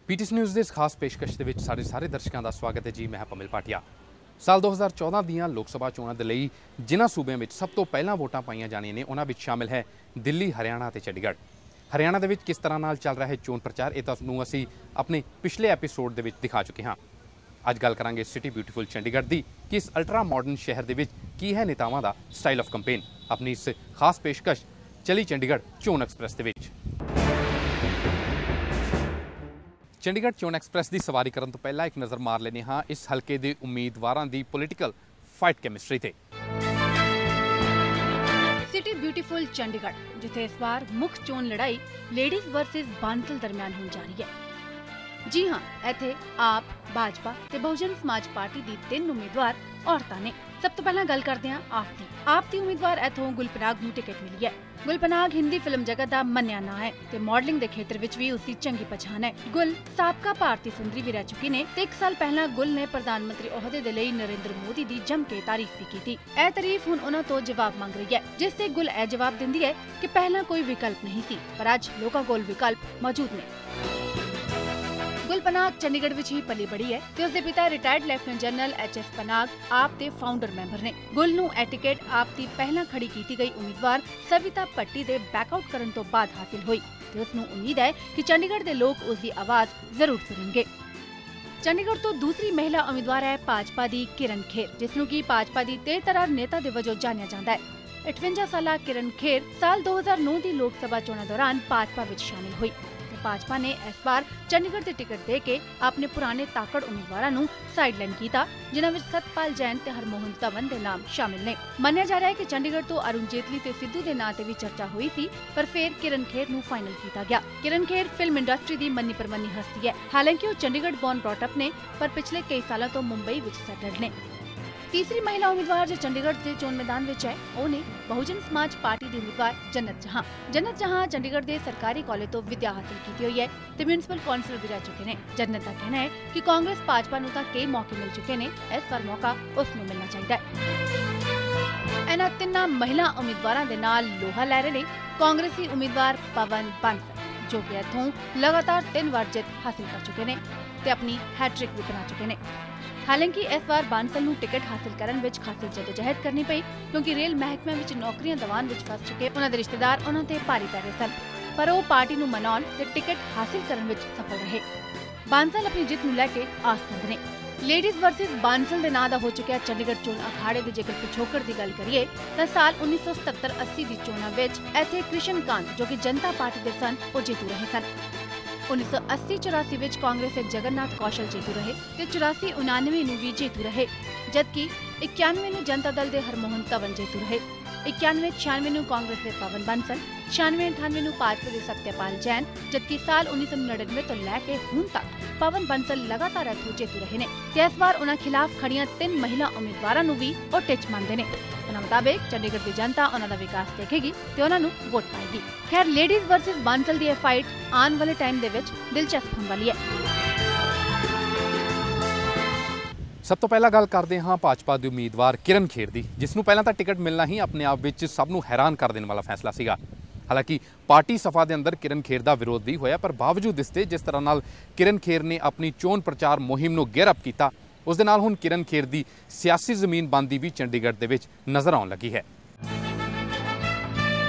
PTC news ਦੇ ਇਸ ਖਾਸ ਪੇਸ਼ਕਸ਼ ਦੇ ਵਿੱਚ ਸਾਡੇ ਸਾਰੇ ਦਰਸ਼ਕਾਂ ਦਾ ਸਵਾਗਤ ਹੈ ਜੀ। ਮੈਂ ਪਮਿਲ ਪਾਟਿਆ। ਸਾਲ 2014 ਦੀਆਂ ਲੋਕ ਸਭਾ ਚੋਣਾਂ ਦੇ ਲਈ ਜਿਨ੍ਹਾਂ ਸੂਬਿਆਂ ਵਿੱਚ ਸਭ ਤੋਂ ਪਹਿਲਾਂ ਵੋਟਾਂ ਪਾਈਆਂ ਜਾਣੀਆਂ ਨੇ ਉਹਨਾਂ ਵਿੱਚ ਸ਼ਾਮਿਲ ਹੈ ਦਿੱਲੀ, ਹਰਿਆਣਾ ਅਤੇ ਚੰਡੀਗੜ੍ਹ। ਹਰਿਆਣਾ ਦੇ ਵਿੱਚ ਕਿਸ ਤਰ੍ਹਾਂ ਨਾਲ ਚੱਲ ਰਿਹਾ ਹੈ ਚੋਣ ਪ੍ਰਚਾਰ, ਇਹ ਤੁਹਾਨੂੰ ਅਸੀਂ ਆਪਣੇ ਪਿਛਲੇ ਐਪੀਸੋਡ ਦੇ ਵਿੱਚ ਦਿਖਾ ਚੁੱਕੇ ਹਾਂ। ਅੱਜ ਗੱਲ ਕਰਾਂਗੇ ਸਿਟੀ ਬਿਊਟੀਫੁਲ ਚੰਡੀਗੜ੍ਹ ਦੀ ਕਿ ਇਸ ਅਲਟਰਾ ਮਾਡਰਨ ਸ਼ਹਿਰ ਦੇ ਵਿੱਚ ਕੀ ਹੈ ਨੇਤਾਵਾਂ ਦਾ ਸਟਾਈਲ ਆਫ ਕੰਪੇਨ। ਆਪਣੀ ਇਸ ਖਾਸ ਪੇਸ਼ਕਸ਼ ਚਲੀ ਚੰਡੀਗੜ੍ਹ ਚੋਣ ਐਕਸਪ੍ਰੈਸ ਦੇ ਵਿੱਚ। ਚੰਡੀਗੜ੍ਹ ਚੋਣ ਐਕਸਪ੍ਰੈਸ ਦੀ ਸਵਾਰੀ ਕਰਨ ਤੋਂ ਪਹਿਲਾਂ ਇੱਕ ਨਜ਼ਰ ਮਾਰ ਲੈਂਦੇ ਹਾਂ ਇਸ ਹਲਕੇ ਦੇ ਉਮੀਦਵਾਰਾਂ ਦੀ ਪੋਲੀਟੀਕਲ ਫਾਈਟ ਕੈਮਿਸਟਰੀ ਤੇ। ਸਿਟੀ ਬਿਊਟੀਫੁਲ ਚੰਡੀਗੜ੍ਹ, ਜਿੱਥੇ ਇਸ ਵਾਰ ਮੁੱਖ ਚੋਣ ਲੜਾਈ ਲੇਡੀਜ਼ ਵਰਸਸ ਬਾਂਸਲ ਦਰਮਿਆਨ ਹੋਣ ਜਾ ਰਹੀ ਹੈ। ਜੀ ਹਾਂ, ਇੱਥੇ ਆਪ, ਭਾਜਪਾ ਤੇ ਬਹੁਜਨ ਸਮਾਜ ਪਾਰਟੀ ਦੀ 3 ਉਮੀਦਵਾਰ ਔਰਤਾਂ ਨੇ। ਸਭ ਤੋਂ ਪਹਿਲਾਂ ਗੱਲ ਕਰਦੇ ਹਾਂ ਆਪ ਦੀ ਉਮੀਦਵਾਰ ਇੱਥੋਂ ਗੁਲਪਨਾਗ ਨੂੰ ਟਿਕਟ ਮਿਲੀ ਹੈ। ਗੁਲਪਨਾਗ ਹਿੰਦੀ ਫਿਲਮ ਜਗਤ ਦਾ ਮੰਨਿਆ ਨਾਂ ਹੈ ਤੇ ਮਾਡਲਿੰਗ ਦੇ ਖੇਤਰ ਵਿੱਚ ਵੀ ਉਸਦੀ ਚੰਗੀ ਪਛਾਣ ਹੈ। ਗੁਲ ਸਾਬਕਾ ਭਾਰਤੀ ਸੁੰਦਰੀ ਵੀ ਰਹਿ ਚੁੱਕੀ ਨੇ ਤੇ 1 ਸਾਲ ਪਹਿਲਾਂ ਗੁਲ ਨੇ ਪ੍ਰਧਾਨ ਮੰਤਰੀ ਅਹੁਦੇ ਦੇ ਲਈ ਨਰਿੰਦਰ ਮੋਦੀ ਦੀ ਜੰਮ ਕੇ ਤਾਰੀਫ ਵੀ ਕੀਤੀ। ਇਹ ਤਾਰੀਫ ਹੁਣ ਉਹਨਾਂ ਤੋਂ ਜਵਾਬ ਮੰਗ ਰਹੀ ਹੈ, ਜਿਸ ਤੇ ਗੁਲ ਇਹ ਜਵਾਬ ਦਿੰਦੀ ਹੈ ਕਿ ਪਹਿਲਾਂ ਕੋਈ ਵਿਕਲਪ ਨਹੀਂ ਸੀ, ਪਰ ਅੱਜ ਲੋਕਾਂ ਕੋਲ ਵਿਕਲਪ ਮੌਜੂਦ ਨੇ। ਗੁਲਪਨਾਗ ਚੰਡੀਗੜ੍ਹ ਵਿੱਚ ਹੀ ਪਲੀ ਬੜੀ ਹੈ ਤੇ ਉਸਦੇ ਪਿਤਾ ਰਿਟਾਇਰਡ ਲੈਫਟੀਨੈਂਟ ਜਨਰਲ ਐਚ.ਐਸ. ਪਨਾਗ ਆਪ ਦੇ ਫਾਊਂਡਰ ਮੈਂਬਰ ਨੇ। ਗੁਲ ਨੂੰ ਇਹ ਟਿਕਟ ਆਪ ਦੀ ਪਹਿਲਾਂ ਖੜੀ ਕੀਤੀ ਗਈ ਉਮੀਦਵਾਰ ਸਵਿਤਾ ਭੱਟੀ ਦੇ ਬੈਕਆਊਟ ਕਰਨ ਤੋਂ ਬਾਅਦ ਹਾਸਿਲ ਹੋਈ ਤੇ ਉਸ ਨੂੰ ਉਮੀਦ ਹੈ ਕਿ ਚੰਡੀਗੜ੍ਹ ਦੇ ਲੋਕ ਉਸ ਦੀ ਆਵਾਜ਼ ਜ਼ਰੂਰ ਸੁਣਨਗੇ। ਚੰਡੀਗੜ੍ਹ ਤੋਂ ਦੂਸਰੀ ਮਹਿਲਾ ਉਮੀਦਵਾਰ ਹੈ ਭਾਜਪਾ ਦੀ ਕਿਰਨ ਖੇਰ, ਜਿਸ ਨੂੰ ਕਿ ਭਾਜਪਾ ਦੀ ਤੇਜ਼ਤਰਾਰ ਨੇਤਾ ਦੇ ਵਜੋਂ ਜਾਣਿਆ ਜਾਂਦਾ ਹੈ। 58 ਸਾਲਾ ਕਿਰਨ ਖੇਰ ਸਾਲ 2009 ਦੀ ਲੋਕ ਸਭਾ ਚੋਣਾਂ ਦੌਰਾਨ ਭਾਜਪਾ ਵਿੱਚ ਸ਼ਾਮਿਲ ਹੋਈ। ਭਾਜਪਾ ਨੇ ਇਸ ਵਾਰ ਚੰਡੀਗੜ੍ਹ ਦੀ ਟਿਕਟ ਦੇ ਕੇ ਆਪਣੇ ਪੁਰਾਣੇ ਤਾਕੜ ਉਮੀਦਵਾਰਾਂ ਨੂੰ ਸਾਈਡਲਾਈਨ ਕੀਤਾ, ਜਿਨ੍ਹਾਂ ਵਿੱਚ ਸਤਪਾਲ ਜੈਨ ਤੇ ਹਰਮੋਹਨ ਧਵਨ ਦੇ ਨਾਮ ਸ਼ਾਮਿਲ ਨੇ। ਮੰਨਿਆ ਜਾ ਰਿਹਾ ਹੈ ਕਿ ਚੰਡੀਗੜ੍ਹ ਤੋਂ ਅਰੁਣ ਜੇਤਲੀ ਤੇ ਸਿੱਧੂ ਦੇ ਨਾਂ ਤੇ ਵੀ ਚਰਚਾ ਹੋਈ ਸੀ, ਪਰ ਫਿਰ ਕਿਰਨ ਖੇਰ ਨੂੰ ਫਾਈਨਲ ਕੀਤਾ ਗਿਆ। ਕਿਰਨ ਖੇਰ ਫਿਲਮ ਇੰਡਸਟਰੀ ਦੀ ਮੰਨੀ ਪ੍ਰਮੰਨੀ ਹਸਤੀ ਹੈ। ਹਾਲਾਂਕਿ ਉਹ ਚੰਡੀਗੜ੍ਹ ਬੌਰਨ ਬ੍ਰੌਟ ਅਪ ਨੇ, ਪਰ ਪਿਛਲੇ ਕਈ ਸਾਲਾਂ ਤੋਂ ਮੁੰਬਈ ਵਿੱਚ ਸੈਟਲਡ ਨੇ। ਤੀਸਰੀ ਮਹਿਲਾ ਉਮੀਦਵਾਰ ਜੋ ਚੰਡੀਗੜ੍ਹ ਦੇ ਚੋਣ ਮੈਦਾਨ ਵਿੱਚ ਹੈ, ਉਹ ਨੇ ਬਹੁਜਨ ਸਮਾਜ ਪਾਰਟੀ ਦੀ ਉਮੀਦਵਾਰ ਜੰਨਤ ਜਹਾਂ। ਜੰਨਤ ਜਹਾਂ ਚੰਡੀਗੜ੍ਹ ਦੇ ਸਰਕਾਰੀ ਕਾਲਜ ਤੋਂ ਵਿਦਿਆ ਹਾਸਲ ਕੀਤੀ ਹੋਈ ਹੈ ਤੇ ਮਿਊਨਿਸਪਲ ਕੌਂਸਲਰ ਵੀ ਰਹਿ ਚੁੱਕੇ ਨੇ। ਜੰਨਤ ਦਾ ਕਹਿਣਾ ਹੈ ਕਿ ਕਾਂਗਰਸ ਭਾਜਪਾ ਨੂੰ ਤਾਂ ਕਈ ਮੌਕੇ ਮਿਲ ਚੁੱਕੇ ਨੇ, ਇਸ ਵਾਰ ਮੌਕਾ ਉਸ ਨੂੰ ਮਿਲਣਾ ਚਾਹੀਦਾ ਹੈ। ਇਹਨਾਂ 3 ਮਹਿਲਾ ਉਮੀਦਵਾਰਾਂ ਦੇ ਨਾਲ ਲੋਹਾ ਲੈ ਰਹੇ ਨੇ ਕਾਂਗਰਸੀ ਉਮੀਦਵਾਰ ਪਵਨ ਬੰਸਲ, ਜੋ ਕਿ ਇੱਥੋਂ ਲਗਾਤਾਰ 3 ਵਾਰ ਜਿੱਤ ਹਾਸਲ ਕਰ ਚੁੱਕੇ ਨੇ ਤੇ ਆਪਣੀ ਹੈਟ੍ਰਿਕ ਵੀ ਬਣਾ ਚੁੱਕੇ ਨੇ। ਹਾਲਾਂਕਿ ਇਸ ਵਾਰ ਬਾਂਸਲ ਨੂੰ ਟਿਕਟ ਹਾਸਲ ਕਰਨ ਵਿੱਚ ਖਾਸੀ ਜਦੋਜਹਿਦ ਕਰਨੀ ਪਈ, ਕਿਉਂਕਿ ਰੇਲ ਮਹਿਕਮੇ ਵਿੱਚ ਨੌਕਰੀਆਂ ਦਿਵਾਉਣ ਵਿੱਚ ਫਸ ਚੁੱਕੇ ਉਹਨਾਂ ਦੇ ਰਿਸ਼ਤੇਦਾਰ ਉਹਨਾਂ ਤੇ ਭਾਰੀ ਪੈ ਰਹੇ ਸਨ, ਪਰ ਉਹ ਪਾਰਟੀ ਨੂੰ ਮਨਾਉਣ ਤੇ ਟਿਕਟ ਹਾਸਲ ਕਰਨ ਵਿੱਚ ਸਫਲ ਰਹੇ। ਬਾਂਸਲ ਆਪਣੀ ਜਿੱਤ ਨੂੰ ਲੈ ਕੇ ਆਸਤੰਦ ਨੇ। ਲੇਡੀਜ਼ ਵਰਸਸ ਬਾਂਸਲ ਦੇ ਨਾਂ ਦਾ ਹੋ ਚੁੱਕਿਆ ਚੰਡੀਗੜ੍ਹ ਚੋਣ ਅਖਾੜੇ ਦੇ ਜੇਕਰ ਪਿਛੋਕੜ ਦੀ ਗੱਲ ਕਰੀਏ ਤਾਂ ਸਾਲ 1977-80 ਦੀ ਚੋਣਾਂ ਵਿੱਚ ਇੱਥੇ ਕ੍ਰਿਸ਼ਨ ਕਾਂਤ, ਜੋ ਕਿ ਜਨਤਾ ਪਾਰਟੀ ਦੇ ਸਨ, ਉਹ ਜੇਤੂ ਰਹੇ ਸਨ। 1980-84 ਵਿੱਚ ਕਾਂਗਰਸ ਦੇ ਜਗਨਨਾਥ ਕੌਸ਼ਲ ਜੇਤੂ ਰਹੇ ਤੇ 84-89 ਨੂੰ ਵੀ ਜੇਤੂ ਰਹੇ, ਜਦਕਿ 91 ਨੂੰ ਜਨਤਾ ਦਲ ਦੇ ਹਰਮੋਹਨ ਧਵਨ ਜੇਤੂ ਰਹੇ। 91-96 ਨੂੰ ਕਾਂਗਰਸ ਦੇ ਪਵਨ ਬੰਸਲ, 96-98 ਨੂੰ ਭਾਜਪਾ ਦੇ ਸਤਿਆਪਾਲ ਜੈਨ, ਜਦਕਿ ਸਾਲ 1999 ਤੋਂ ਲੈ ਕੇ ਹੁਣ ਤੱਕ ਪਵਨ ਬੰਸਲ ਲਗਾਤਾਰ ਇੱਥੋਂ ਜੇਤੂ ਰਹੇ ਨੇ ਤੇ ਇਸ ਵਾਰ ਉਹਨਾਂ ਖਿਲਾਫ ਖੜੀਆਂ 3 ਮਹਿਲਾ ਉਮੀਦਵਾਰਾਂ ਨੂੰ ਵੀ ਉਹ ਟਿੱਚ ਮੰਨਦੇ ਨੇ। ਉਹਨਾਂ ਮੁਤਾਬਿਕ ਚੰਡੀਗੜ੍ਹ ਦੀ ਜਨਤਾ ਉਹਨਾਂ ਦਾ ਵਿਕਾਸ ਦੇਖੇਗੀ ਤੇ ਉਹਨਾਂ ਨੂੰ ਵੋਟ ਪਾਏਗੀ। ਖੈਰ, ਲੇਡੀਜ਼ ਵਰਸਸ ਬਾਂਸਲ ਦੀ ਇਹ ਫਾਈਟ ਆਉਣ ਵਾਲੇ ਟਾਈਮ ਦੇ ਵਿੱਚ ਦਿਲਚਸਪ ਹੋਣ ਵਾਲੀ ਹੈ। ਸਭ ਤੋਂ ਪਹਿਲਾਂ ਗੱਲ ਕਰਦੇ ਹਾਂ ਭਾਜਪਾ ਦੀ ਉਮੀਦਵਾਰ ਕਿਰਨ ਖੇਰ ਦੀ, ਜਿਸ ਨੂੰ ਪਹਿਲਾਂ ਤਾਂ ਟਿਕਟ ਮਿਲਣਾ ਹੀ ਆਪਣੇ ਆਪ ਵਿੱਚ ਸਭ ਨੂੰ ਹੈਰਾਨ ਕਰ ਦੇਣ ਵਾਲਾ ਫੈਸਲਾ ਸੀਗਾ। ਹਾਲਾਂਕਿ ਪਾਰਟੀ ਸਫਾ ਦੇ ਅੰਦਰ ਕਿਰਨ ਖੇਰ ਦਾ ਵਿਰੋਧ ਵੀ ਹੋਇਆ, ਪਰ ਬਾਵਜੂਦ ਇਸ ਦੇ ਜਿਸ ਤਰ੍ਹਾਂ ਨਾਲ ਕਿਰਨ ਖੇਰ ਨੇ ਆਪਣੀ ਚੋਣ ਪ੍ਰਚਾਰ ਮੁਹਿੰਮ ਨੂੰ ਗੇਅਰ ਅਪ ਕੀਤਾ, ਉਸ ਦੇ ਨਾਲ ਹੁਣ ਕਿਰਨ ਖੇਰ ਦੀ ਸਿਆਸੀ ਜ਼ਮੀਨ ਬਣਦੀ ਵੀ ਚੰਡੀਗੜ੍ਹ ਦੇ ਵਿੱਚ ਨਜ਼ਰ ਆਉਣ ਲੱਗੀ ਹੈ।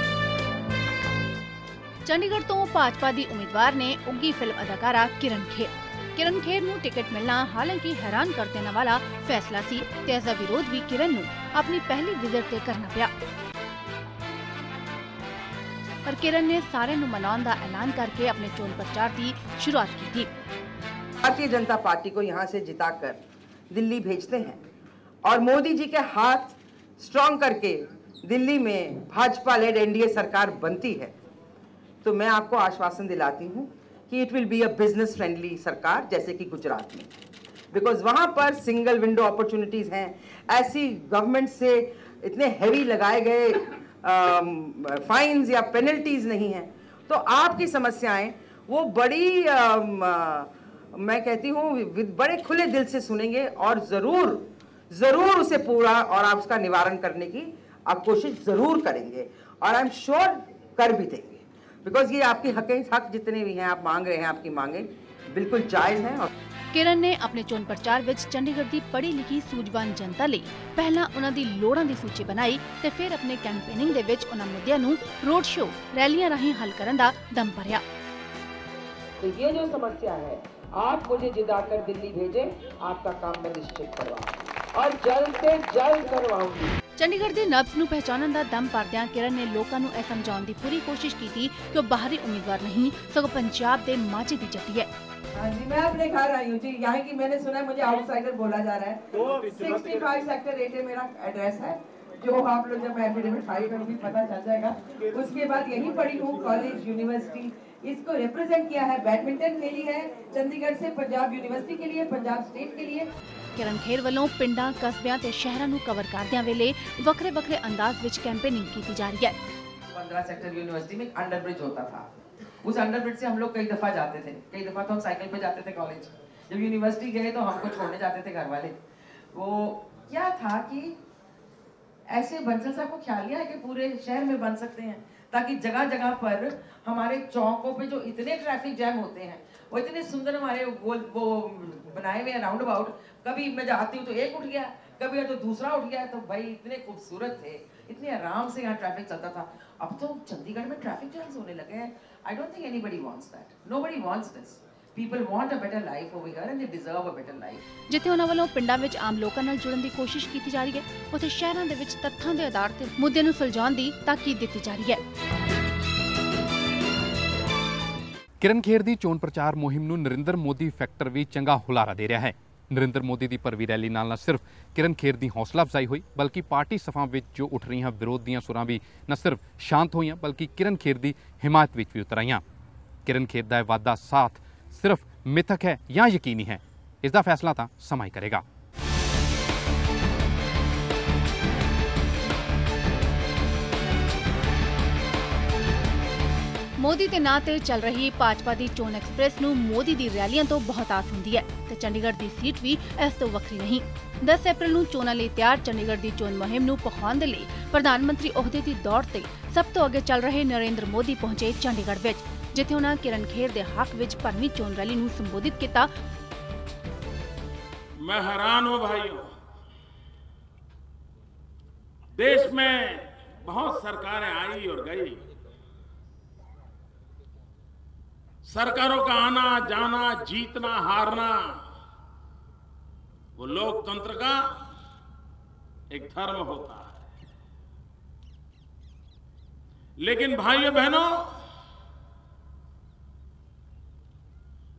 ਚੰਡੀਗੜ੍ਹ ਤੋਂ ਭਾਜਪਾ ਦੀ ਉਮੀਦਵਾਰ ਨੇ ਉੱਗੀ ਫਿਲਮ ਅਦਾਕਾਰਾ ਕਿਰਨ ਖੇਰ ਨੂੰ ਟਿਕਟ ਮਿਲਣਾ ਹਾਲਾਂਕਿ ਹੈਰਾਨ ਕਰ ਦੇਣ ਵਾਲਾ ਫੈਸਲਾ ਸੀ ਤੇ ਇਸ ਦਾ ਵਿਰੋਧ ਵੀ ਕਿਰਨ ਨੂੰ ਆਪਣੀ ਪਹਿਲੀ ਵਿਜ਼ਿਟ ਤੇ ਕਰਨਾ ਪਿਆ। ਪਰ ਕਿਰਨ ਨੇ ਸਾਰਿਆਂ ਨੂੰ ਮਨਾਉਣ ਦਾ ਐਲਾਨ ਕਰਕੇ ਆਪਣੇ ਚੋਣ ਪ੍ਰਚਾਰ ਦੀ ਸ਼ੁਰੂਆਤ ਕੀਤੀ। भारतीय जनता पार्टी को यहाँ से जिताकर दिल्ली भेजते हैं और मोदी जी के हाथ स्ट्रॉन्ग करके दिल्ली में भाजपा लेड एनडीए सरकार बनती है, तो मैं आपको आश्वासन दिलाती हूँ कि it will be a business friendly सरकार, जैसे कि गुजरात में, बिकॉज वहाँ पर सिंगल विंडो अपॉर्चुनिटीज़ हैं। ऐसी गवर्नमेंट से इतने हैवी लगाए गए फाइन्स या पेनल्टीज नहीं हैं, तो आपकी समस्याएं वो बड़ी मैं कहती हूँ बड़े खुले दिल से सुनेंगे और ज़रूर उसे पूरा और आप उसका निवारण करने की आप कोशिश ज़रूर करेंगे और आई एम श्योर कर भी देंगे, बिकॉज ये आपकी हक जितने भी हैं आप मांग रहे हैं, आपकी मांगे बिल्कुल जायज़ हैं। और ਕਿਰਨ ਨੇ ਆਪਣੇ ਚੋਣ ਪ੍ਰਚਾਰ ਵਿੱਚ ਚੰਡੀਗੜ੍ਹ ਦੀ ਪੜ੍ਹੀ ਲਿਖੀ ਸੂਝਵਾਨ ਜਨਤਾ ਲਈ ਪਹਿਲਾਂ ਉਹਨਾਂ ਦੀ ਲੋੜਾਂ ਦੀ ਸੂਚੀ ਬਣਾਈ ਤੇ ਫਿਰ ਆਪਣੇ ਕੈਂਪੇਨਿੰਗ ਦੇ ਵਿੱਚ ਉਹਨਾਂ ਮੁੱਦਿਆਂ ਨੂੰ ਰੋਡ ਸ਼ੋ ਰੈਲੀਆਂ ਰਾਹੀਂ ਹੱਲ ਕਰਨ ਦਾ ਦਮ ਭਰਿਆ। तो ये जो समस्या है, आप मुझे जिताकर दिल्ली भेजें, आपका काम मैं निश्चित करवाऊंगी और जल्द से जल्द करवाऊंगी। ਚੰਡੀਗੜ੍ਹ ਦੀ ਨਬਜ਼ ਨੂੰ ਪਹਿਚਾਨਣ ਦਾ ਦਮ ਭਰਦਿਆਂ ਕਿਰਨ ਨੇ ਲੋਕਾਂ ਨੂੰ ਇਹ ਸਮਝਾਉਣ ਦੀ ਪੂਰੀ ਕੋਸ਼ਿਸ਼ ਕੀਤੀ ਕਿ ਉਹ ਬਾਹਰੀ ਉਮੀਦਵਾਰ ਨਹੀਂ ਸਗੋਂ ਪੰਜਾਬ ਦੇ ਮਾਝੇ ਦੀ ਜੱਟੀ ਹੈ। हाँ जी, मैं अपने घर आई हूँ जी। यहाँ की मैंने सुना है मुझे आउटसाइडर बोला जा रहा है। 65 सेक्टर 8 मेरा एड्रेस है, जो आप लोग जब एफिडेविट फाइल करोगे पता चल जाएगा। उसके बाद यहीं पढ़ी हूँ, कॉलेज यूनिवर्सिटी इसको रिप्रेजेंट किया है, बैडमिंटन खेली है चंडीगढ़ से पंजाब यूनिवर्सिटी के लिए, पंजाब स्टेट के लिए। ਕਿਰਨ ਖੇਰ ਵੱਲੋਂ ਪਿੰਡਾਂ, ਕਸਬਿਆਂ ਤੇ ਸ਼ਹਿਰਾਂ ਨੂੰ ਕਵਰ ਕਰਦਿਆਂ ਵੇਲੇ ਵੱਖਰੇ ਵੱਖਰੇ ਅੰਦਾਜ਼ ਵਿੱਚ ਕੈਂਪੇਨਿੰਗ ਕੀਤੀ ਜਾ ਰਹੀ ਹੈ। 15 सेक्टर यूनिवर्सिटी में अंडर ब्रिज होता था। उस अंडर ब्रिज से हम लोग कई दफा जाते थे, कई दफा तो हम साइकिल पे जाते थे कॉलेज। जब यूनिवर्सिटी गए तो हमको छोड़ने जाते थे घर वाले। वो क्या था कि ऐसे बंसल साहब को ख्याल लिया है कि पूरे शहर में बन सकते हैं, ताकि जगह जगह पर हमारे चौकों पे जो इतने ट्रैफिक जैम होते हैं, वो इतने सुंदर हमारे वो बनाए हुए हैं राउंड अबाउट। कभी मैं जाती हूँ तो एक उठ गया, कभी तो दूसरा उठ गया, तो भाई इतने खूबसूरत थे, इतने आराम से यहाँ ट्रैफिक चलता था। अब तो चंडीगढ़ में ट्रैफिक जैम्स होने लगे हैं। I don't think anybody wants that, nobody wants this. People want a better life over here and they deserve a better life. ਜਿੱਥੇ ਉਹਨਾਂ ਵੱਲੋਂ ਪਿੰਡਾਂ ਵਿੱਚ ਆਮ ਲੋਕਾਂ ਨਾਲ ਜੁੜਨ ਦੀ ਕੋਸ਼ਿਸ਼ ਕੀਤੀ ਜਾ ਰਹੀ ਹੈ, ਉੱਥੇ ਸ਼ਹਿਰਾਂ ਦੇ ਵਿੱਚ ਤੱਥਾਂ ਦੇ ਆਧਾਰ ਤੇ ਮੁੱਦਿਆਂ ਨੂੰ ਸੁਲਝਾਉਣ ਦੀ ਤਾਕੀਦ ਦਿੱਤੀ ਜਾ ਰਹੀ ਹੈ। ਕਿਰਨ ਖੇਰ ਦੀ ਚੋਣ ਪ੍ਰਚਾਰ ਮੁਹਿੰਮ ਨੂੰ ਨਰਿੰਦਰ ਮੋਦੀ ਫੈਕਟਰ ਵੀ ਚੰਗਾ ਹੁਲਾਰਾ ਦੇ ਰਿਹਾ ਹੈ। ਨਰਿੰਦਰ ਮੋਦੀ ਦੀ ਭਰਵੀ ਰੈਲੀ ਨਾਲ ਨਾ ਸਿਰਫ ਕਿਰਨ ਖੇਰ ਦੀ ਹੌਸਲਾ ਅਫਜ਼ਾਈ ਹੋਈ, ਬਲਕਿ ਪਾਰਟੀ ਸਫਾਂ ਵਿੱਚ ਜੋ ਉੱਠ ਰਹੀਆਂ ਵਿਰੋਧ ਦੀਆਂ ਸੁਰਾਂ ਵੀ ਨਾ ਸਿਰਫ ਸ਼ਾਂਤ ਹੋਈਆਂ, ਬਲਕਿ ਕਿਰਨ ਖੇਰ ਦੀ ਹਿਮਾਇਤ ਵਿੱਚ ਵੀ ਉਤਰ ਆਈਆਂ। ਕਿਰਨ ਖੇਰ ਦਾ ਇਹ ਵਾਅਦਾ ਸਾਥ ਸਿਰਫ ਮਿਥਕ ਹੈ ਜਾਂ ਯਕੀਨੀ ਹੈ, ਇਸ ਦਾ ਫੈਸਲਾ ਤਾਂ ਸਮਾਂ ਹੀ ਕਰੇਗਾ। ਮੋਦੀ ਦੇ ਨਾਂ ਤੇ ਚੱਲ ਰਹੀ ਭਾਜਪਾ ਦੀ ਚੋਣ ਐਕਸਪ੍ਰੈਸ ਨੂੰ ਮੋਦੀ ਦੀ ਰੈਲੀਆਂ ਤੋਂ ਬਹੁਤ ਆਸ ਹੁੰਦੀ ਹੈ ਤੇ ਚੰਡੀਗੜ੍ਹ ਦੀ ਸੀਟ ਵੀ ਇਸ ਤੋਂ ਵੱਖਰੀ ਨਹੀਂ। 10 ਅਪ੍ਰੈਲ ਨੂੰ ਚੋਣਾਂ ਲਈ ਤਿਆਰ ਚੰਡੀਗੜ੍ਹ ਦੀ ਚੋਣ ਮੁਹਿੰਮ ਨੂੰ ਪਖਾਉਣ ਦੇ ਲਈ ਪ੍ਰਧਾਨ ਮੰਤਰੀ ਅਹੁਦੇ ਦੀ ਦੌੜ ਤੇ ਸਭ ਤੋਂ ਅੱਗੇ ਚੱਲ ਰਹੇ ਨਰਿੰਦਰ ਮੋਦੀ ਪਹੁੰਚੇ ਚੰਡੀਗੜ੍ਹ ਵਿੱਚ, ਜਿੱਥੇ ਉਹਨਾਂ ਕਿਰਨ ਖੇਰ ਦੇ ਹੱਕ ਵਿੱਚ ਭਰਵੀਂ ਚੋਣ ਰੈਲੀ ਨੂੰ ਸੰਬੋਧਿਤ ਕੀਤਾ। मैं हैरान हूं भाइयों, देश में बहुत सरकारें आई और गई, सरकारों का आना जाना, जीतना हारना वो लोकतंत्र का एक धर्म होता है। लेकिन भाइयों बहनों,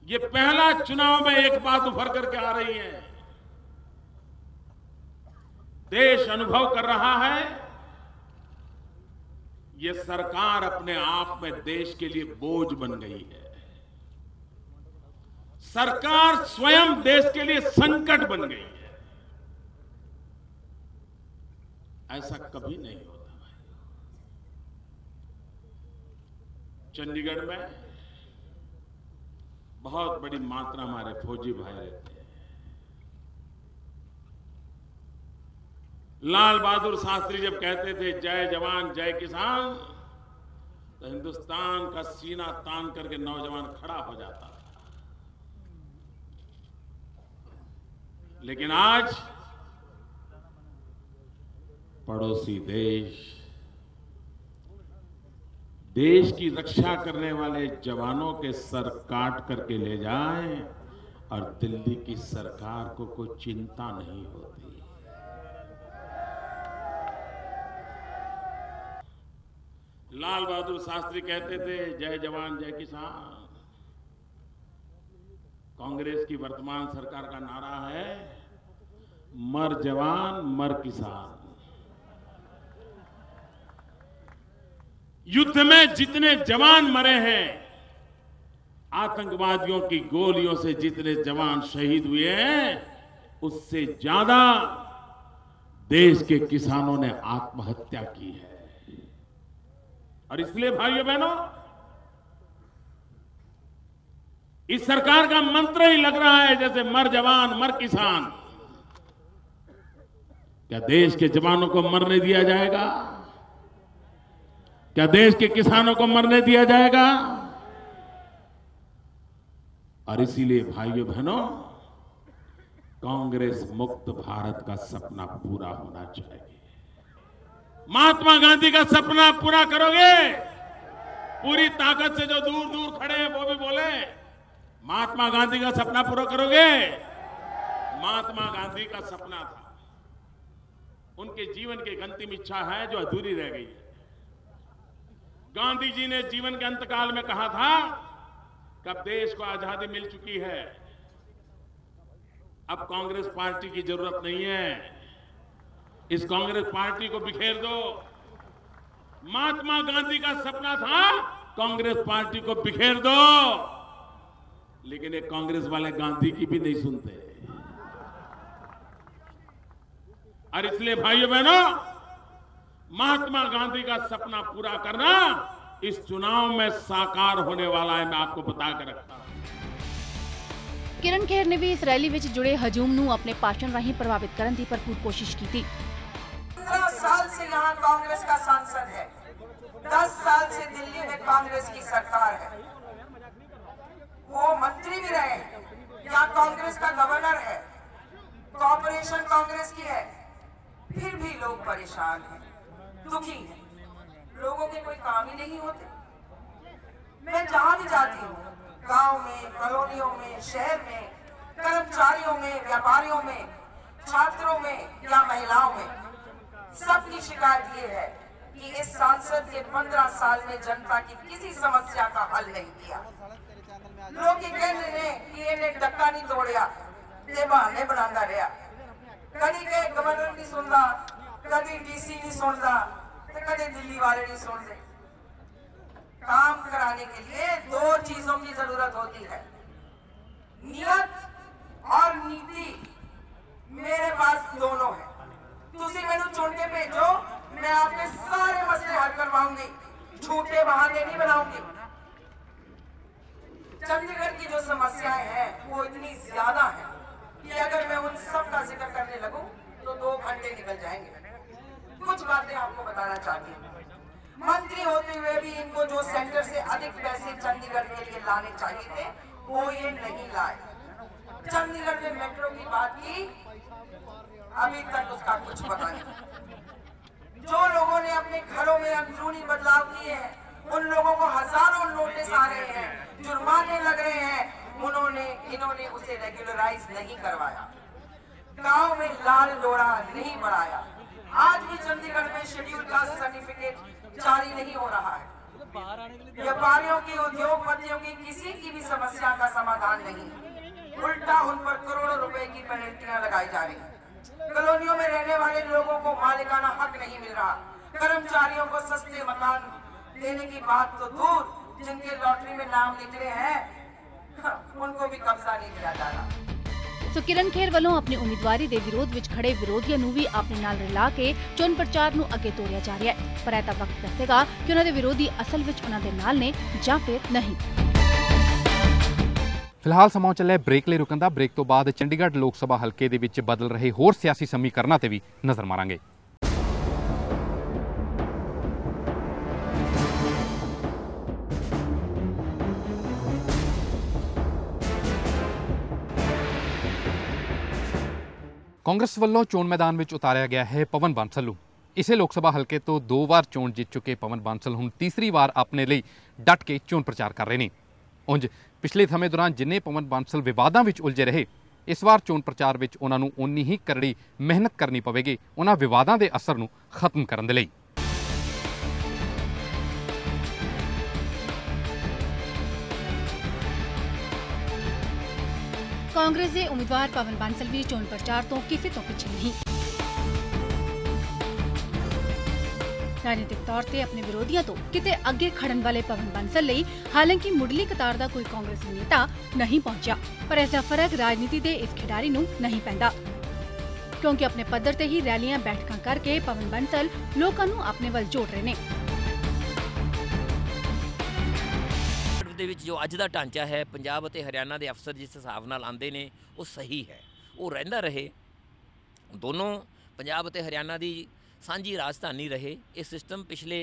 ये पहला चुनाव में एक बात उभर करके आ रही है। देश अनुभव कर रहा है ये सरकार अपने आप में देश के लिए बोझ बन गई है। सरकार स्वयं देश के लिए संकट बन गई है। ऐसा कभी नहीं होता भाई। चंडीगढ़ में बहुत बड़ी मात्रा हमारे फौजी भाई रहते हैं। लाल बहादुर शास्त्री जब कहते थे जय जवान जय किसान, तो हिंदुस्तान का सीना तान करके नौजवान खड़ा हो जाता था। लेकिन आज पड़ोसी देश की रक्षा करने वाले जवानों के सर काट करके ले जाएं और दिल्ली की सरकार को कोई चिंता नहीं होती। लाल बहादुर शास्त्री कहते थे जय जवान जय किसान। कांग्रेस की वर्तमान सरकार का नारा है मर जवान मर किसान। युद्ध में जितने जवान मरे हैं, आतंकवादियों की गोलियों से जितने जवान शहीद हुए हैं, उससे ज्यादा देश के किसानों ने आत्महत्या की है। और इसलिए भाइयों बहनों, इस सरकार का मंत्र ही लग रहा है जैसे मर जवान मर किसान। क्या देश के जवानों को मरने दिया जाएगा? क्या देश के किसानों को मरने दिया जाएगा? और इसीलिए भाइयों बहनों, कांग्रेस मुक्त भारत का सपना पूरा होना चाहिए। महात्मा गांधी का सपना पूरा करोगे? पूरी ताकत से जो दूर दूर खड़े हैं वो भी बोले, महात्मा गांधी का सपना पूरा करोगे? महात्मा गांधी का सपना था, उनके जीवन की एक अंतिम इच्छा है जो अधूरी रह गई है। गांधी जी ने जीवन के अंतकाल में कहा था कि अब देश को आजादी मिल चुकी है, अब कांग्रेस पार्टी की जरूरत नहीं है, इस कांग्रेस पार्टी को बिखेर दो। महात्मा गांधी का सपना था कांग्रेस पार्टी को बिखेर दो, लेकिन ये कांग्रेस वाले गांधी की भी नहीं सुनते। और इसलिए भाइयों बहनों, महात्मा गांधी का सपना पूरा करना इस चुनाव में साकार होने वाला है, मैं आपको बता कर रखता हूं। किरण खेर ने भी इस रैली विच जुड़े हजूम नूं अपने भाषण राਹੀਂ प्रभावित करने की भरपूर कोशिश की थी। 15 साल से यहाँ कांग्रेस का सांसद है, 10 साल से दिल्ली में कांग्रेस की सरकार है, वो मंत्री भी रहे, यहाँ कांग्रेस का गवर्नर है, कॉर्पोरेशन कांग्रेस की है, फिर भी लोग परेशान हैं, दुखी हैं, लोगों के कोई काम ही नहीं होते। मैं जहां भी जाती हूँ, गांव में, कॉलोनियों में, शहर में, कर्मचारियों में, व्यापारियों में, छात्रों में या महिलाओं में, सबकी शिकायत ये है कि इस सांसद के 15 साल में जनता की किसी समस्या का हल नहीं किया। लोग ये कहते हैं कि इन्हें डक्का नहीं तोड़िया, ये बहाने बनाता रहा, कभी के गवर्नर नहीं सुनता, कभी डीसी नहीं सुनता, तो कभी दिल्ली वाले नहीं सुनते। काम कराने के लिए 2 चीजों की जरूरत होती है, नियत और नीति। मेरे पास दोनों है, तुसी मैंने चुन के भेजो, मैं आपके सारे मसले हल करवाऊंगी, झूठे बहाने नहीं बनाऊंगी। चंडीगढ़ की जो समस्याएं हैं वो इतनी ज्यादा है कि अगर मैं उन सब का जिक्र करने लगूं तो 2 घंटे निकल जाएंगे। कुछ बातें आपको बताना चाहती हूँ। मंत्री होते हुए भी इनको जो सेंटर से अधिक पैसे चंडीगढ़ के लिए लाने चाहिए थे वो ये नहीं लाए। चंडीगढ़ में मेट्रो की बात की, अभी तक उसका कुछ पता नहीं। जो लोगों ने अपने घरों में अंदरूनी बदलाव किए हैं, उन लोगों को हजारों नोटिस आ रहे हैं, जुर्माने लग रहे हैं, इन्होंने उसे रेगुलराइज नहीं करवाया, गांव में लाल डोरा नहीं बढ़ाया। आज भी चंडीगढ़ में शेड्यूल कास्ट सर्टिफिकेट जारी नहीं हो रहा है। व्यापारियों की, उद्योगपतियों की किसी की भी समस्या का समाधान नहीं, उल्टा उन पर करोड़ों रुपए की पेनल्टियां लगाई जा रही हैं। कॉलोनियों में रहने वाले लोगों को मालिकाना हक नहीं मिल रहा, कर्मचारियों को सस्ते मकान देने की बात तो दूर, जिनके लॉटरी में नाम निकले हैं उनको भी कब्जा नहीं दिया जा रहा। सो किरण खेर वालों अपनी उम्मीदवारी दे विरोध विच खड़े विरोधियों नूं भी अपने नाल रिला के चोन प्रचार नूं अगे तोड़िया जा रहा है, पर ऐसा वक्त दसेगा कि उन्हां दे विरोधी असल विच उन्हां दे नाल ने जां फिर नहीं। फिलहाल समां ਚੱਲੇ ब्रेक ਲਈ रुकਣ ਦਾ। ब्रेक ਤੋਂ ਬਾਅਦ ਚੰਡੀਗੜ੍ਹ ਲੋਕ ਸਭਾ ਹਲਕੇ ਦੇ ਵਿੱਚ ਬਦਲ ਰਹੇ ਹੋਰ ਸਿਆਸੀ ਸਮੀਕਰਨਾਂ ਤੇ ਵੀ ਨਜ਼ਰ ਮਾਰਾਂਗੇ। ਕਾਂਗਰਸ ਵੱਲੋਂ ਚੋਣ ਮੈਦਾਨ ਵਿੱਚ ਉਤਾਰਿਆ ਗਿਆ ਹੈ ਪਵਨ ਬਾਂਸਲ ਨੂੰ। ਇਸੇ ਲੋਕ ਸਭਾ ਹਲਕੇ ਤੋਂ 2 ਵਾਰ ਚੋਣ ਜਿੱਤ ਚੁੱਕੇ ਪਵਨ ਬਾਂਸਲ ਹੁਣ ਤੀਸਰੀ ਵਾਰ ਆਪਣੇ ਲਈ ਡਟ ਕੇ ਚੋਣ ਪ੍ਰਚਾਰ ਕਰ ਰਹੇ ਨੇ। ਉਂਝ ਪਿਛਲੇ ਸਮੇਂ ਦੌਰਾਨ ਜਿੰਨੇ ਪਵਨ ਬਾਂਸਲ ਵਿਵਾਦਾਂ ਵਿੱਚ ਉਲਝੇ ਰਹੇ, ਇਸ ਵਾਰ ਚੋਣ ਪ੍ਰਚਾਰ ਵਿੱਚ ਉਹਨਾਂ ਨੂੰ ਉਨੀ ਹੀ ਕਰੜੀ ਮਿਹਨਤ ਕਰਨੀ ਪਵੇਗੀ ਉਹਨਾਂ ਵਿਵਾਦਾਂ ਦੇ ਅਸਰ ਨੂੰ ਖਤਮ ਕਰਨ ਦੇ ਲਈ। कांग्रेस के उम्मीदवार पवन बांसल भी चोन प्रचार तो किसी तो पीछे नहीं। राजनीतिक तौर पर अपने विरोधियों तो किते अगे खड़न वाले पवन बांसल लई हालांकि मुढ़ली कतार दा कोई कांग्रेसी नेता नहीं पहुंचा, पर ऐसा फर्क राजनीति दे इस खिडारी नूं नहीं पैंदा, क्योंकि अपने पद्धर ते ही रैलियां बैठकां करके पवन बांसल लोकां नूं अपने वल जोड़ रहे ने। ਦੇ ਵਿੱਚ ਜੋ ਅੱਜ ਦਾ ਢਾਂਚਾ ਹੈ, ਪੰਜਾਬ ਅਤੇ ਹਰਿਆਣਾ ਦੇ ਅਫਸਰ ਜਿਸ ਹਿਸਾਬ ਨਾਲ ਆਉਂਦੇ ਨੇ ਉਹ ਸਹੀ ਹੈ, ਉਹ ਰਹਿੰਦਾ ਰਹੇ। ਦੋਨੋਂ ਪੰਜਾਬ ਅਤੇ ਹਰਿਆਣਾ ਦੀ ਸਾਂਝੀ ਰਾਜਧਾਨੀ ਰਹੇ। ਇਹ ਸਿਸਟਮ ਪਿਛਲੇ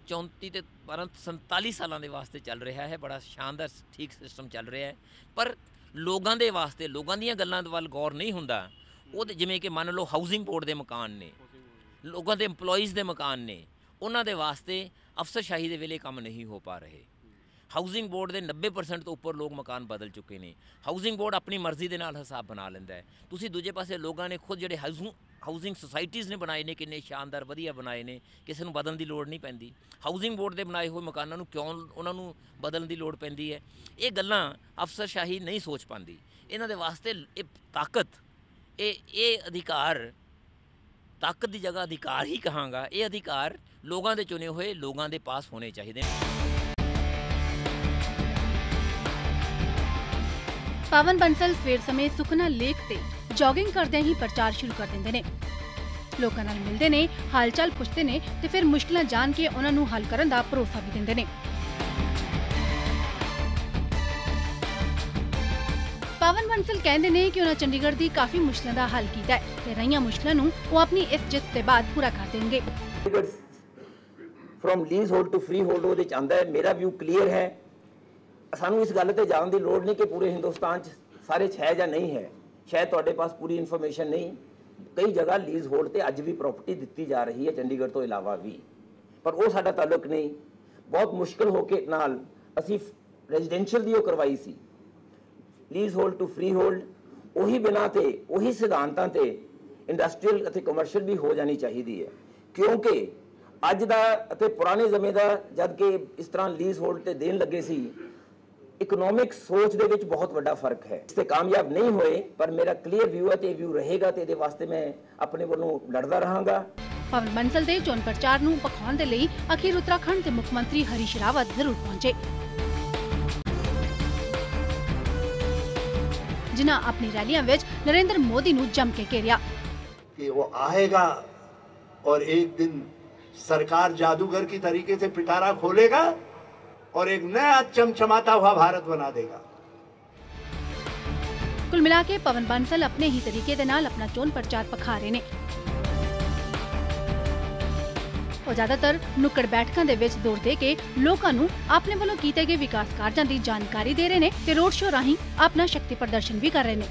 34 ਤੇ 47 ਸਾਲਾਂ ਦੇ ਵਾਸਤੇ ਚੱਲ ਰਿਹਾ ਹੈ। ਬੜਾ ਸ਼ਾਨਦਾਰ ਠੀਕ ਸਿਸਟਮ ਚੱਲ ਰਿਹਾ ਹੈ, ਪਰ ਲੋਕਾਂ ਦੇ ਵਾਸਤੇ ਲੋਕਾਂ ਦੀਆਂ ਗੱਲਾਂ ਵੱਲ ਗੌਰ ਨਹੀਂ ਹੁੰਦਾ। ਉਹਦੇ ਜਿਵੇਂ ਕਿ ਮੰਨ ਲਓ ਹਾਊਸਿੰਗ ਬੋਰਡ ਦੇ ਮਕਾਨ ਨੇ, ਲੋਕਾਂ ਦੇ EMPLOYEES ਦੇ ਮਕਾਨ ਨੇ, ਉਹਨਾਂ ਦੇ ਵਾਸਤੇ ਅਫਸਰਸ਼ਾਹੀ ਦੇ ਵੇਲੇ ਕੰਮ ਨਹੀਂ ਹੋ ਪਾ ਰਹੇ। ਹਾਊਸਿੰਗ ਬੋਰਡ ਦੇ 90% ਤੋਂ ਉੱਪਰ ਲੋਕ ਮਕਾਨ ਬਦਲ ਚੁੱਕੇ ਨੇ। ਹਾਊਸਿੰਗ ਬੋਰਡ ਆਪਣੀ ਮਰਜ਼ੀ ਦੇ ਨਾਲ ਹਿਸਾਬ ਬਣਾ ਲੈਂਦਾ ਹੈ। ਤੁਸੀਂ ਦੂਜੇ ਪਾਸੇ ਲੋਕਾਂ ਨੇ ਖੁਦ ਜਿਹੜੇ ਹਾਊਸਿੰਗ ਸੁਸਾਇਟੀਜ਼ ਨੇ ਬਣਾਏ ਨੇ, ਕਿੰਨੇ ਸ਼ਾਨਦਾਰ ਵਧੀਆ ਬਣਾਏ ਨੇ, ਕਿਸੇ ਨੂੰ ਬਦਲਣ ਦੀ ਲੋੜ ਨਹੀਂ ਪੈਂਦੀ। ਹਾਊਸਿੰਗ ਬੋਰਡ ਦੇ ਬਣਾਏ ਹੋਏ ਮਕਾਨਾਂ ਨੂੰ ਕਿਉਂ ਉਹਨਾਂ ਨੂੰ ਬਦਲਣ ਦੀ ਲੋੜ ਪੈਂਦੀ ਹੈ? ਇਹ ਗੱਲਾਂ ਅਫਸਰਸ਼ਾਹੀ ਨਹੀਂ ਸੋਚ ਪਾਉਂਦੀ। ਇਹਨਾਂ ਦੇ ਵਾਸਤੇ ਇਹ ਤਾਕਤ, ਇਹ ਅਧਿਕਾਰ, ਤਾਕਤ ਦੀ ਜਗ੍ਹਾ ਅਧਿਕਾਰ ਹੀ ਕਹਾਂਗਾ, ਇਹ ਅਧਿਕਾਰ ਲੋਕਾਂ ਦੇ ਚੁਣੇ ਹੋਏ ਲੋਕਾਂ ਦੇ ਪਾਸ ਹੋਣੇ ਚਾਹੀਦੇ ਨੇ। ਪਵਨ ਬੰਸਲ ਸਵੇਰ ਸਮੇਂ ਸੁਖਨਾ ਲੇਕ ਤੇ ਜੌਗਿੰਗ ਕਰਦਿਆਂ ਹੀ ਪ੍ਰਚਾਰ ਸ਼ੁਰੂ ਕਰ ਦਿੰਦੇ ਨੇ। ਲੋਕਾਂ ਨਾਲ ਮਿਲਦੇ ਨੇ, ਹਾਲ ਚਾਲ ਪੁੱਛਦੇ ਨੇ ਤੇ ਫਿਰ ਮੁਸ਼ਕਲਾਂ ਜਾਣ ਕੇ ਉਹਨਾਂ ਨੂੰ ਹੱਲ ਕਰਨ ਦਾ ਭਰੋਸਾ ਵੀ ਦਿੰਦੇ ਨੇ। ਪਵਨ ਬੰਸਲ ਕਹਿੰਦੇ ਨੇ ਕਿ ਉਹਨਾਂ ਚੰਡੀਗੜ੍ਹ ਦੀ ਕਾਫੀ ਮੁਸ਼ਕਲਾਂ ਦਾ ਹੱਲ ਕੀਤਾ ਹੈ ਤੇ ਰਹੀਆਂ ਮੁਸ਼ਕਲਾਂ ਨੂੰ ਉਹ ਆਪਣੀ ਇਸ ਜਿੱਤ ਦੇ ਬਾਅਦ ਪੂਰਾ ਕਰ ਦੇਣਗੇ। From lease hold to free hold ਉਹਦੇ ਚ ਆਉਂਦਾ ਹੈ। ਮੇਰਾ ਵਿਊ ਕਲੀਅਰ ਹੈ। ਸਾਨੂੰ ਇਸ ਗੱਲ ਤੇ ਜਾਣ ਦੀ ਲੋੜ ਨਹੀਂ ਕਿ ਪੂਰੇ ਹਿੰਦੁਸਤਾਨ 'ਚ ਸਾਰੇ 'ਚ ਹੈ ਜਾਂ ਨਹੀਂ ਹੈ। ਸ਼ਾਇਦ ਤੁਹਾਡੇ ਪਾਸ ਪੂਰੀ ਇਨਫੋਰਮੇਸ਼ਨ ਨਹੀਂ। ਕਈ ਜਗ੍ਹਾ ਲੀਜ਼ ਹੋਲਡ ਤੇ ਅੱਜ ਵੀ ਪ੍ਰਾਪਰਟੀ ਦਿੱਤੀ ਜਾ ਰਹੀ ਹੈ, ਚੰਡੀਗੜ੍ਹ ਤੋਂ ਇਲਾਵਾ ਵੀ, ਪਰ ਉਹ ਸਾਡਾ ਤਾਲੁਕ ਨਹੀਂ। ਬਹੁਤ ਮੁਸ਼ਕਲ ਹੋ ਕੇ ਨਾਲ ਅਸੀਂ ਰੈਜ਼ੀਡੈਂਸ਼ੀਅਲ ਦੀ ਉਹ ਕਰਵਾਈ ਸੀ, lease hold to free hold. ਉਹੀ ਬਿਨਾਂ ਤੇ ਉਹੀ ਸਿਧਾਂਤਾਂ ਤੇ ਇੰਡਸਟਰੀਅਲ ਅਤੇ ਕਮਰਸ਼ੀਅਲ ਵੀ ਹੋ ਜਾਣੀ ਚਾਹੀਦੀ ਹੈ, ਕਿਉਂਕਿ ਅੱਜ ਦਾ ਅਤੇ ਪੁਰਾਣੇ ਸਮੇਂ ਦਾ ਜਦ ਕਿ ਇਸ ਤਰ੍ਹਾਂ ਲੀਜ਼ ਹੋਲਡ ਤੇ ਦੇਣ ਲੱਗੇ ਸੀ, ਇਕਨੋਮਿਕ ਸੋਚ ਦੇ ਵਿੱਚ ਬਹੁਤ ਵੱਡਾ ਫਰਕ ਹੈ। ਇਸ ਤੇ ਕਾਮਯਾਬ ਨਹੀਂ ਹੋਏ, ਪਰ ਮੇਰਾ ਕਲੀਅਰ ਵਿਊ ਹੈ ਤੇ ਇਹ ਵਿਊ ਰਹੇਗਾ ਤੇ ਇਹਦੇ ਵਾਸਤੇ ਮੈਂ ਆਪਣੇ ਵੱਲੋਂ ਲੜਦਾ ਰਹਾਂਗਾ। ਪਵਨ ਬੰਸਲ ਦੇ ਚੋਣ ਪ੍ਰਚਾਰ ਨੂੰ ਪਖਾਉਣ ਦੇ ਲਈ ਅਖੀਰ ਉੱਤਰਾਖੰਡ ਦੇ ਮੁੱਖ ਮੰਤਰੀ ਹਰੀਸ਼ ਰਾਵਤ ਜ਼ਰੂਰ ਪਹੁੰਚੇ, ਜਿਨ੍ਹਾਂ ਆਪਣੀ ਰੈਲੀਆਂ ਵਿੱਚ ਨਰਿੰਦਰ ਮੋਦੀ ਨੂੰ ਜੰਮ ਕੇ ਘੇਰਿਆ कि वो आएगा और एक दिन सरकार जादूगर की तरीके से पिटारा खोलेगा और एक नया चमचमाता हुआ भारत बना देगा। कुल मिला के पवन बंसल अपने ही तरीके दे नाल अपना चोन प्रचार पखा रहे ने। ਉਹ ਜ਼ਿਆਦਾਤਰ ਨੁੱਕੜ ਬੈਠਕਾਂ ਦੇ ਵਿੱਚ ਜ਼ੋਰ ਦੇ ਕੇ ਲੋਕਾਂ ਨੂੰ ਆਪਣੇ ਵੱਲੋਂ ਕੀਤੇ ਗਏ ਵਿਕਾਸ ਕਾਰਜਾਂ ਦੀ ਜਾਣਕਾਰੀ ਦੇ ਰਹੇ ਨੇ ਤੇ ਰੋਡ ਸ਼ੋਅ ਰਾਹੀਂ ਆਪਣਾ ਸ਼ਕਤੀ ਪ੍ਰਦਰਸ਼ਨ ਵੀ ਕਰ ਰਹੇ ਨੇ।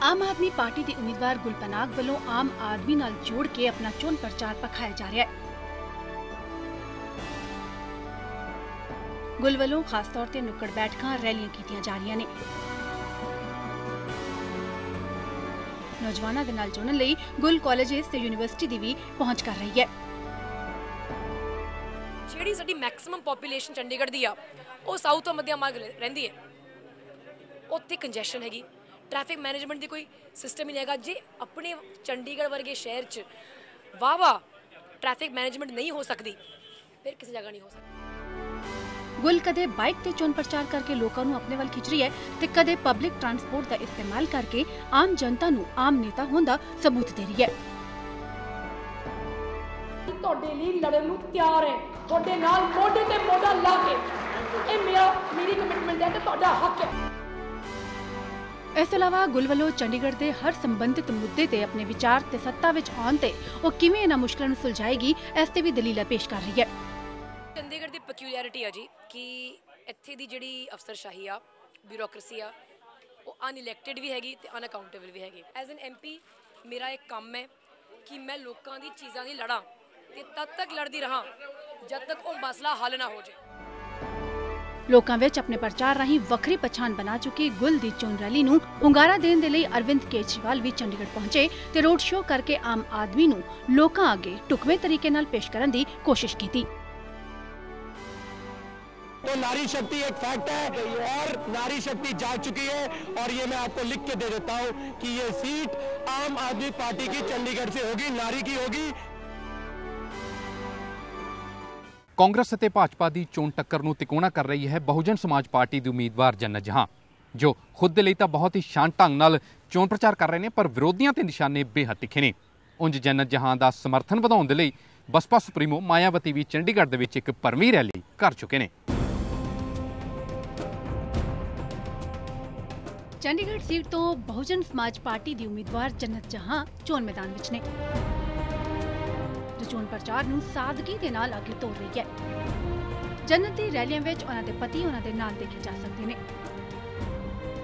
ਆਮ ਆਦਮੀ ਪਾਰਟੀ ਦੇ ਉਮੀਦਵਾਰ ਗੁਲ ਪਨਾਗ ਵੱਲੋਂ ਆਮ ਆਦਮੀ ਨਾਲ ਜੋੜ ਕੇ ਆਪਣਾ ਚੋਣ ਪ੍ਰਚਾਰ ਪਖਾਇਆ ਜਾ ਰਿਹਾ ਹੈ। ਗੁਲ ਵੱਲੋਂ ਖਾਸ ਤੌਰ ਤੇ ਨੁੱਕੜ ਬੈਠਕਾਂ, ਰੈਲੀਆਂ ਕੀਤੀਆਂ ਜਾ ਰਹੀਆਂ ਨੇ। ਨੌਜਵਾਨਾਂ ਦੇ ਨਾਲ ਜੁੜਨ ਲਈ ਗੁਲ ਕਾਲਜਿਸ ਤੇ ਯੂਨੀਵਰਸਿਟੀ ਦੀ ਵੀ ਪਹੁੰਚ ਕਰ ਰਹੀ ਹੈ। ਜਿਹੜੀ ਸਾਡੀ ਮੈਕਸਿਮਮ ਪੋਪੂਲੇਸ਼ਨ ਚੰਡੀਗੜ੍ਹ ਦੀ ਆ, ਉਹ ਸਾਊਥ ਤੋਂ ਮੱਧਿਆ ਮਾਰਗ ਰਹਿੰਦੀ ਹੈ। ਉੱਥੇ ਕੰਜੈਸ਼ਨ ਹੈਗੀ, ट्रैफिक मैनेजमेंट की कोई सिस्टम ही नहीं है। जे अपने चंडीगढ़ वर्गे शहर च वाह ट्रैफिक मैनेजमेंट नहीं हो सकती, फिर किसी जगह नहीं हो सकती। गुल कदे बाइक ते चोन प्रचार करके लोकां नूं अपने वल खिच रही है ते कदे पब्लिक ट्रांसपोर्ट दा इस्तेमाल करके आम जनता नूं आम नेता होण दा सबूत दे रही है। ਤੁਹਾਡੇ ਲਈ ਲੜਨ ਨੂੰ ਤਿਆਰ ਹੈ, ਤੁਹਾਡੇ ਨਾਲ ਮੋਢੇ ਤੇ ਮੋਢਾ ਲਾ ਕੇ। ਇਹ ਮੇਰੀ ਕਮਿਟਮੈਂਟ ਹੈ ਤੇ ਤੁਹਾਡਾ ਹੱਕ ਹੈ। ਇਸ ਤੋਂ ਇਲਾਵਾ ਗੁਲ ਵੱਲੋਂ ਚੰਡੀਗੜ੍ਹ ਦੇ ਹਰ ਸੰਬੰਧਿਤ ਮੁੱਦੇ ਤੇ ਆਪਣੇ ਵਿਚਾਰ ਤੇ ਸੱਤਾ ਵਿੱਚ ਆਉਣ ਤੇ ਉਹ ਕਿਵੇਂ ਇਹਨਾਂ ਮੁਸ਼ਕਲਾਂ ਨੂੰ ਸੁਲਝਾਏਗੀ, ਇਸ ਤੇ ਵੀ ਦਲੀਲਾਂ ਪੇਸ਼ ਕਰ ਰਹੀ ਹੈ। ਚੰਡੀਗੜ੍ਹ ਦੀ ਪੈਕਿਊਲੈਰਿਟੀ ਆ ਜੀ ਕਿ ਇੱਥੇ ਦੀ ਜਿਹੜੀ ਅਫਸਰਸ਼ਾਹੀ ਆ, ਬਿਊਰੋਕ੍ਰੇਸੀ ਆ, ਉਹ ਅਨਇਲੈਕਟਿਡ ਵੀ ਹੈਗੀ ਤੇ ਅਨਅਕਾਊਂਟੇਬਲ ਵੀ ਹੈਗੀ। ਐਜ਼ ਐਨ MP ਮੇਰਾ ਇੱਕ ਕੰਮ ਹੈ ਕਿ ਮੈਂ ਲੋਕਾਂ ਦੀ ਚੀਜ਼ਾਂ ਦੀ ਲੜਾਂ ਤੇ ਤਦ ਤੱਕ ਲੜਦੀ ਰਹਾਂ ਜਦ ਤੱਕ ਉਹ ਮਸਲਾ ਹੱਲ ਨਾ ਹੋ ਜਾਏ। ਲੋਕਾਂ ਵਿੱਚ ਆਪਣੇ ਪ੍ਰਚਾਰ ਰਾਹੀਂ ਵੱਖਰੀ ਪਛਾਣ ਬਣਾ ਚੁੱਕੀ ਗੁਲ ਦੀ ਚੋਣ ਰੈਲੀ ਨੂੰ ਹੁੰਗਾਰਾ ਦੇਣ ਦੇ ਲਈ ਅਰਵਿੰਦ ਕੇਜਰੀਵਾਲ ਵੀ ਚੰਡੀਗੜ੍ਹ ਪਹੁੰਚੇ ਤੇ ਰੋਡ ਸ਼ੋਅ ਕਰਕੇ ਆਮ ਆਦਮੀ ਨੂੰ ਲੋਕਾਂ ਅੱਗੇ ਢੁਕਵੇਂ ਤਰੀਕੇ ਨਾਲ ਪੇਸ਼ ਕਰਨ ਦੀ ਕੋਸ਼ਿਸ਼ ਕੀਤੀ। तो नारी शक्ति एक फैक्ट है और नारी शक्ति जाग चुकी है और ये मैं आपको लिख के दे देता हूँ कि ये सीट आम आदमी पार्टी की चंडीगढ़ से होगी, नारी की होगी। ਕਾਂਗਰਸ ਅਤੇ ਭਾਜਪਾ ਦੀ ਚੋਣ ਟੱਕਰ ਨੂੰ ਤਿਕੋਣਾ ਕਰ ਰਹੀ ਹੈ ਬਹੁਜਨ ਸਮਾਜ ਪਾਰਟੀ ਦੀ ਉਮੀਦਵਾਰ ਜੰਨਤ ਜਹਾਂ, ਜੋ ਖੁਦ ਦੇ ਲਈ ਤਾਂ ਬਹੁਤ ਹੀ ਸ਼ਾਂਤ ਢੰਗ ਨਾਲ ਚੋਣ ਪ੍ਰਚਾਰ ਕਰ ਰਹੇ ਨੇ, ਪਰ ਵਿਰੋਧੀਆਂ ਤੇ ਨਿਸ਼ਾਨੇ ਬੇਹੱਦ ਤਿੱਖੇ ਨੇ। ਉਂਝ ਜੰਨਤ ਜਹਾਂ ਦਾ ਸਮਰਥਨ ਵਧਾਉਣ ਦੇ ਲਈ ਬਸਪਾ ਸੁਪਰੀਮੋ ਮਾਇਆਵਤੀ ਵੀ ਚੰਡੀਗੜ੍ਹ ਦੇ ਵਿੱਚ ਇੱਕ ਭਰਵੀਂ ਰੈਲੀ ਕਰ ਚੁੱਕੇ ਨੇ। ਚੰਡੀਗੜ੍ਹ ਸੀਟ ਤੋਂ ਬਹੁਜਨ ਸਮਾਜ ਪਾਰਟੀ ਦੀ ਉਮੀਦਵਾਰ ਜੰਨਤ ਜਹਾਂ ਚੋਣ ਮੈਦਾਨ ਵਿੱਚ ਨੇ, ਜੋ ਚੋਣ ਪ੍ਰਚਾਰ ਨੂੰ ਸਾਦਗੀ ਦੇ ਨਾਲ ਅੱਗੇ ਤੋਰ ਰਹੀ ਹੈ। ਜੰਨਤ ਦੀ ਰੈਲੀਆਂ ਵਿੱਚ ਉਹਨਾਂ ਦੇ ਪਤੀ ਉਹਨਾਂ ਦੇ ਨਾਲ ਦੇਖੇ ਜਾ ਸਕਦੇ ਨੇ।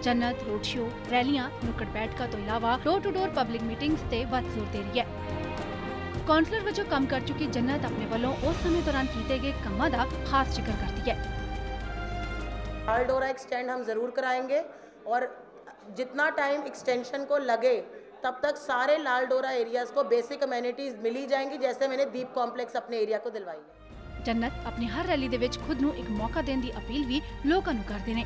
ਜੰਨਤ ਰੋਡ ਸ਼ੋ, ਰੈਲੀਆਂ, ਨੁੱਕੜ ਬੈਠਕਾਂ ਤੋਂ ਇਲਾਵਾ door to door public meetings ਤੇ ਵੱਧ ਜ਼ੋਰ ਦੇ ਰਹੀ ਹੈ। ਕਾਉਂਸਲਰ ਵਜੋਂ ਕੰਮ ਕਰ ਚੁੱਕੀ ਜੰਨਤ ਆਪਣੇ ਵੱਲੋਂ ਉਸ ਸਮੇਂ ਦੌਰਾਨ ਕੀਤੇ ਗਏ ਕੰਮਾਂ ਦਾ ਖਾਸ ਜ਼ਿਕਰ ਕਰਦੀ ਹੈ। लाल डोरा एक्सटेंड हम ज़रूर कराएंगे और जितना टाइम एक्सटेंशन को लगे तब तक सारे लाल डोरा एरियाज़ को बेसिक अमेनिटीज़ मिली जाएंगी, जैसे मैंने दीप कॉम्प्लेक्स अपने एरिया को दिलवाई है। जन्नत अपनी हर रैली दे विच खुद नूं एक मौका देने की अपील भी लोगों नूं करदे ने।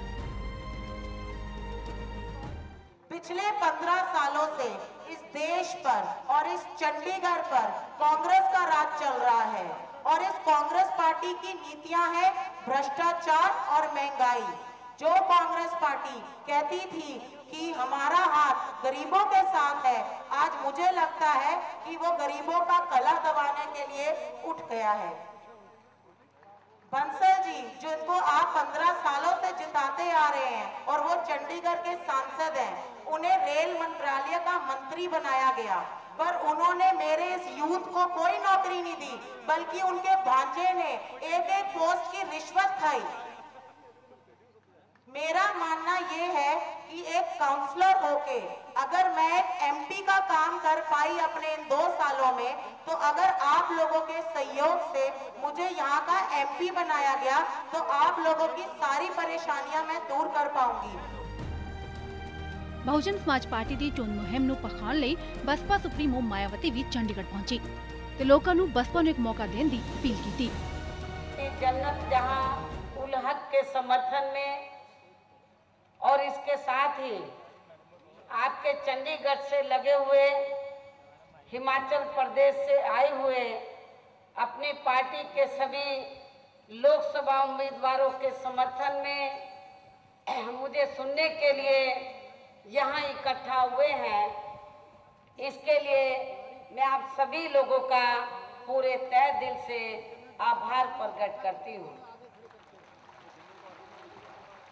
पिछले 15 सालों से इस देश पर और इस चंडीगढ़ पर कांग्रेस का राज चल रहा है और इस कांग्रेस पार्टी की नीतियां हैं भ्रष्टाचार और महंगाई। जो कांग्रेस पार्टी कहती थी कि हमारा हाथ गरीबों के साथ है, आज मुझे लगता है कि वो गरीबों का गला दबाने के लिए उठ गया है। बंसल जी, जिनको आप 15 सालों से जिताते आ रहे हैं और वो चंडीगढ़ के सांसद हैं, उन्हें रेल मंत्रालय का मंत्री बनाया गया, पर उन्होंने मेरे इस यूथ को कोई नौकरी नहीं दी, बल्कि उनके भांजे ने एक एक पोस्ट की रिश्वत खाई। मेरा मानना ये है कि एक काउंसलर होके अगर मैं एक एमपी का काम कर पाई अपने इन 2 सालों में, तो अगर आप लोगों के सहयोग से मुझे यहाँ का एमपी बनाया गया तो आप लोगों की सारी परेशानियां मैं दूर कर पाऊंगी। बहुजन समाज पार्टी ਦੀ ਚੋਣ ਮੁਹਿੰਮ ਨੂੰ ਪਖਾਣ ਲਈ ਬਸਪਾ ਸੁਪਰੀਮੋ ਮਾਇਆਵਤੀ ਵੀ ਚੰਡੀਗੜ੍ਹ ਪਹੁੰਚੀ ਤੇ ਲੋਕਾਂ ਨੂੰ ਬਸਪਾ ਨੂੰ ਇੱਕ ਮੌਕਾ ਦੇਣ ਦੀ ਅਪੀਲ ਕੀਤੀ। जन्नत जहां उल हक के समर्थन में और इसके साथ ही आपके चंडीगढ़ से लगे हुए हिमाचल प्रदेश से आए हुए अपनी पार्टी के सभी लोकसभा उम्मीदवारों के समर्थन में मुझे सुनने के लिए यहाँ इकट्ठा हुए हैं। इसके लिए मैं आप सभी लोगों का पूरे तहे दिल से आभार प्रकट करती हूँ।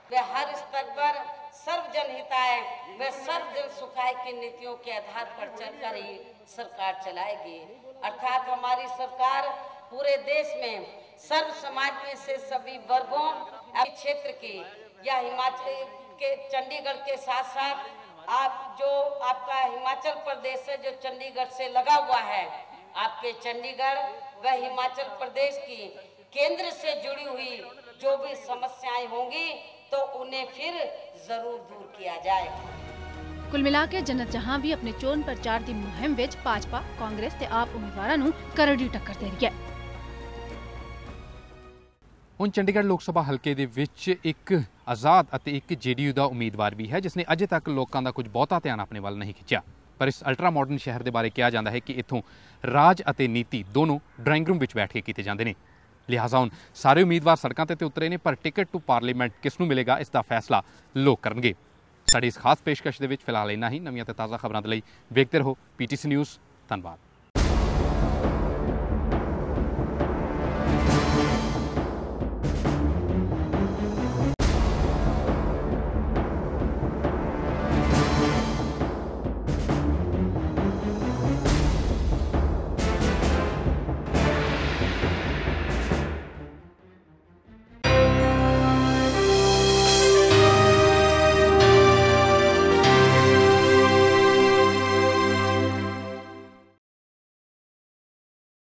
वे हर स्तर पर सर्वजन हिताय व सर्वजन सुखाय की नीतियों के आधार पर चलकर ही सरकार चलाएगी, अर्थात हमारी सरकार पूरे देश में सर्व समाज में से सभी वर्गों क्षेत्र की या हिमाचल के चंडीगढ़ के साथ साथ आप जो आपका हिमाचल प्रदेश से जो चंडीगढ़ से लगा हुआ है, आपके चंडीगढ़ व हिमाचल प्रदेश की केंद्र से जुड़ी हुई जो भी समस्याएं होंगी तो उन्हें फिर जरूर दूर किया जाए। कुल मिला के जन्नत जहां भी अपने चोण प्रचार की मुहिम विच भाजपा, कांग्रेस ते आप उम्मीदवारां नूं करड़ी टक्कर दे रही है। ਹੁਣ ਚੰਡੀਗੜ੍ਹ ਲੋਕ ਸਭਾ ਹਲਕੇ ਦੇ ਵਿੱਚ ਇੱਕ ਆਜ਼ਾਦ ਅਤੇ ਇੱਕ ਜੇਡੀਯੂ ਦਾ ਉਮੀਦਵਾਰ ਵੀ ਹੈ ਜਿਸ ਨੇ ਅਜੇ ਤੱਕ ਲੋਕਾਂ ਦਾ ਕੁਝ ਬਹੁਤਾ ਧਿਆਨ ਆਪਣੇ ਵੱਲ ਨਹੀਂ ਖਿੱਚਿਆ, ਪਰ ਇਸ ਅਲਟਰਾ ਮਾਡਰਨ ਸ਼ਹਿਰ ਦੇ ਬਾਰੇ ਕਿਹਾ ਜਾਂਦਾ ਹੈ ਕਿ ਇੱਥੋਂ ਰਾਜ ਅਤੇ ਨੀਤੀ ਦੋਨੋਂ ਡਰਾਇੰਗ ਰੂਮ ਵਿੱਚ ਬੈਠ ਕੇ ਕੀਤੇ ਜਾਂਦੇ ਨੇ। ਲਿਹਾਜ਼ਾ ਹੁਣ ਸਾਰੇ ਉਮੀਦਵਾਰ ਸੜਕਾਂ ਤੇ ਉਤਰੇ ਨੇ, ਪਰ ਟਿਕਟ ਟੂ ਪਾਰਲੀਮੈਂਟ ਕਿਸ ਨੂੰ ਮਿਲੇਗਾ ਇਸ ਦਾ ਫੈਸਲਾ ਲੋਕ ਕਰਨਗੇ। ਸਾਡੀ ਇਸ ਖਾਸ ਪੇਸ਼ਕਸ਼ ਦੇ ਵਿੱਚ ਫਿਲਹਾਲ ਇੰਨਾ ਹੀ। ਨਵੀਆਂ ਤੇ ਤਾਜ਼ਾ ਖਬਰਾਂ ਦੇ ਲਈ ਵੇਖਦੇ ਰਹੋ PTC ਨਿਊਜ਼। ਧੰਨਵਾਦ।